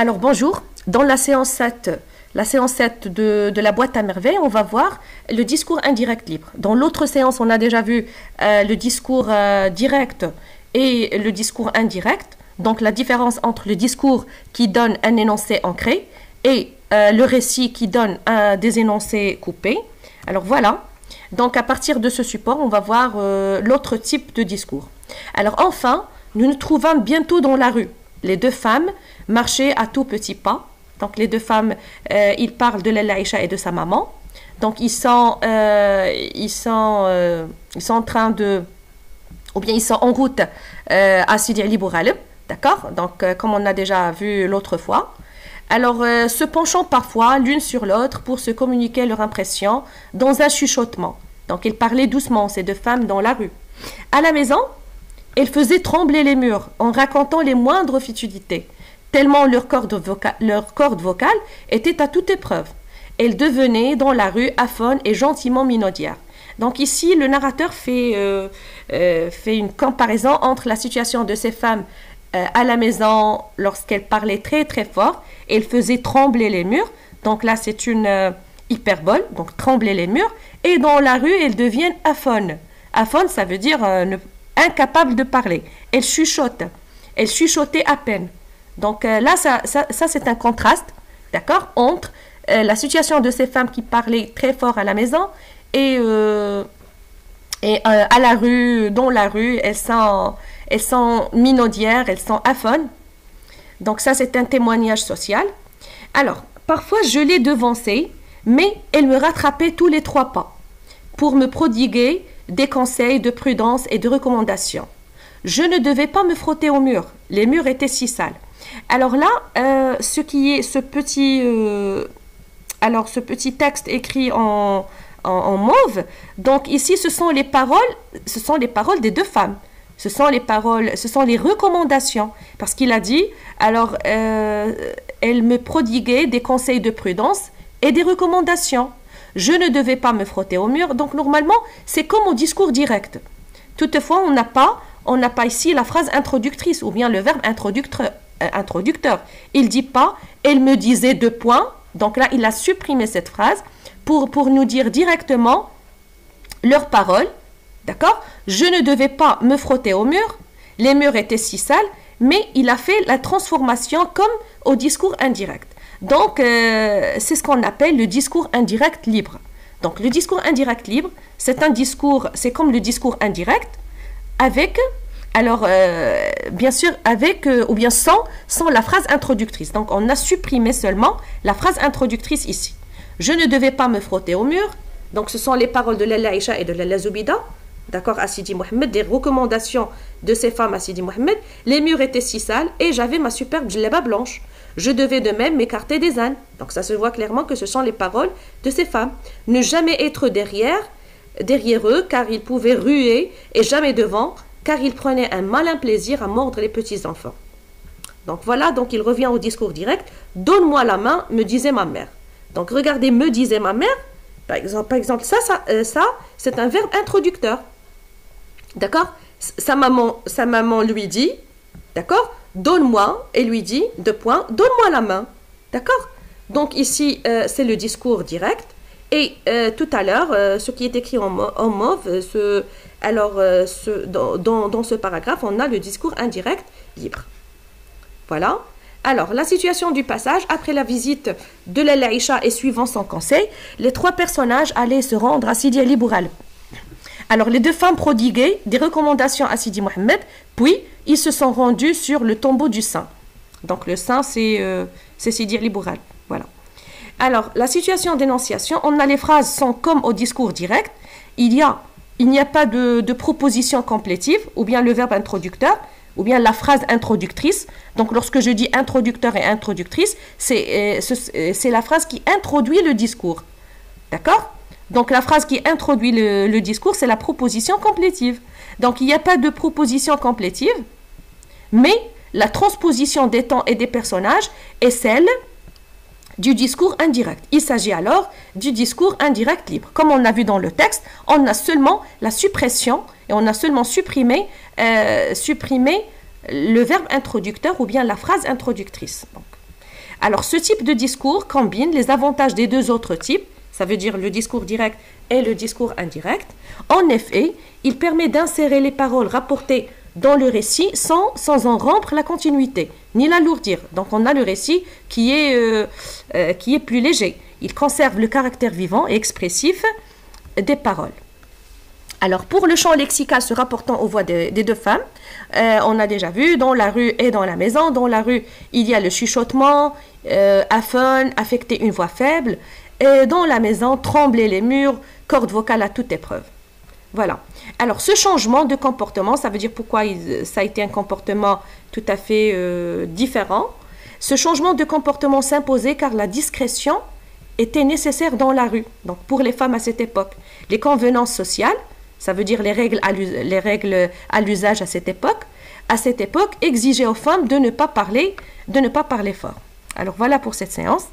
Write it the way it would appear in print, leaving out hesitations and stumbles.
Alors bonjour, dans la séance 7 de la boîte à merveilles, on va voir le discours indirect libre. Dans l'autre séance, on a déjà vu le discours direct et le discours indirect. Donc la différence entre le discours qui donne un énoncé ancré et le récit qui donne des énoncés coupés. Alors voilà, donc à partir de ce support, on va voir l'autre type de discours. Alors enfin, nous nous trouvons bientôt dans la rue. Les deux femmes marchaient à tout petits pas. Donc les deux femmes, ils parlent de Lalla Aïcha et de sa maman. Donc ils sont en train de, ou bien ils sont en route à Sidi Ali Bouraleb, d'accord. Donc comme on a déjà vu l'autre fois. Alors se penchant parfois l'une sur l'autre pour se communiquer leur impression dans un chuchotement. Donc ils parlaient doucement, ces deux femmes dans la rue. À la maison, elles faisaient trembler les murs en racontant les moindres futilités, tellement leur corde vocale était à toute épreuve. Elles devenaient dans la rue aphones et gentiment minaudières. Donc ici, le narrateur fait une comparaison entre la situation de ces femmes à la maison lorsqu'elles parlaient très très fort, et elles faisaient trembler les murs. Donc là, c'est une hyperbole, donc trembler les murs. Et dans la rue, elles deviennent aphones. Aphone, ça veut dire incapable de parler. Elles chuchotent. Elles chuchotaient à peine. Donc là, ça c'est un contraste, d'accord, entre la situation de ces femmes qui parlaient très fort à la maison et à la rue, dans la rue, elles sont minaudières, elles sont aphones. Donc ça, c'est un témoignage social. Alors, parfois, je les devançais, mais elles me rattrapaient tous les 3 pas pour me prodiguer des conseils de prudence et de recommandations. Je ne devais pas me frotter au mur. Les murs étaient si sales. Alors là, ce petit texte écrit en mauve, donc ici, ce sont les paroles des deux femmes. Ce sont les recommandations. Parce qu'il a dit, alors, elle me prodiguait des conseils de prudence et des recommandations. Je ne devais pas me frotter au mur. Donc, normalement, c'est comme au discours direct. Toutefois, on n'a pas ici la phrase introductrice ou bien le verbe introducteur. Il ne dit pas « elle me disait 2 points ». Donc là, il a supprimé cette phrase pour nous dire directement leurs paroles. D'accord? Je ne devais pas me frotter au mur. Les murs étaient si sales. Mais il a fait la transformation comme au discours indirect. Donc, c'est ce qu'on appelle le discours indirect libre. Donc, le discours indirect libre, c'est comme le discours indirect avec, alors, bien sûr, avec ou bien sans la phrase introductrice. Donc, on a supprimé seulement la phrase introductrice ici. Je ne devais pas me frotter au mur. Donc, ce sont les paroles de Lalla Aïcha et de Lalla Zoubida. D'accord, à Sidi Mohamed, des recommandations de ces femmes à Sidi Mohamed. Les murs étaient si sales et j'avais ma superbe djellaba blanche. Je devais de même m'écarter des ânes. Donc ça se voit clairement que ce sont les paroles de ces femmes. Ne jamais être derrière eux, car ils pouvaient ruer, et jamais devant, car ils prenaient un malin plaisir à mordre les petits-enfants. Donc voilà, donc il revient au discours direct. Donne-moi la main, me disait ma mère. Donc regardez, me disait ma mère. Par exemple ça c'est un verbe introducteur. D'accord? Sa maman lui dit, d'accord? Donne-moi, et lui dit, 2 points, donne-moi la main. D'accord? Donc ici, c'est le discours direct. Et tout à l'heure, ce qui est écrit en mauve, dans ce paragraphe, on a le discours indirect libre. Voilà. Alors, la situation du passage, après la visite de Lalla Aïcha et suivant son conseil, les 3 personnages allaient se rendre à Sidi Ali Bouraleb. Alors, les 2 femmes prodiguaient des recommandations à Sidi Mohamed, puis ils se sont rendus sur le tombeau du saint. Donc, le saint, c'est Sidi Ali Bouraleb. Voilà. Alors, la situation d'énonciation, on a les phrases sont comme au discours direct. Il n'y a pas de proposition complétive, ou bien le verbe introducteur, ou bien la phrase introductrice. Donc, lorsque je dis introducteur et introductrice, c'est la phrase qui introduit le discours. D'accord? Donc, la phrase qui introduit le discours, c'est la proposition complétive. Donc, il n'y a pas de proposition complétive, mais la transposition des temps et des personnages est celle du discours indirect. Il s'agit alors du discours indirect libre. Comme on a vu dans le texte, on a seulement la suppression et on a seulement supprimé le verbe introducteur ou bien la phrase introductrice. Donc, Alors, ce type de discours combine les avantages des deux autres types, ça veut dire le discours direct et le discours indirect. En effet, il permet d'insérer les paroles rapportées dans le récit sans en rompre la continuité, ni l'alourdir. Donc, on a le récit qui est plus léger. Il conserve le caractère vivant et expressif des paroles. Alors, pour le champ lexical se rapportant aux voix des deux femmes, on a déjà vu dans la rue et dans la maison. Dans la rue, il y a le chuchotement, aphone, affecter une voix faible. Et dans la maison, trembler les murs, corde vocale à toute épreuve. Voilà. Alors, ce changement de comportement, ça veut dire pourquoi ça a été un comportement tout à fait différent. Ce changement de comportement s'imposait car la discrétion était nécessaire dans la rue, donc pour les femmes à cette époque. Les convenances sociales, ça veut dire les règles à l'usage à cette époque, exigeaient aux femmes de ne pas parler fort. Alors voilà pour cette séance.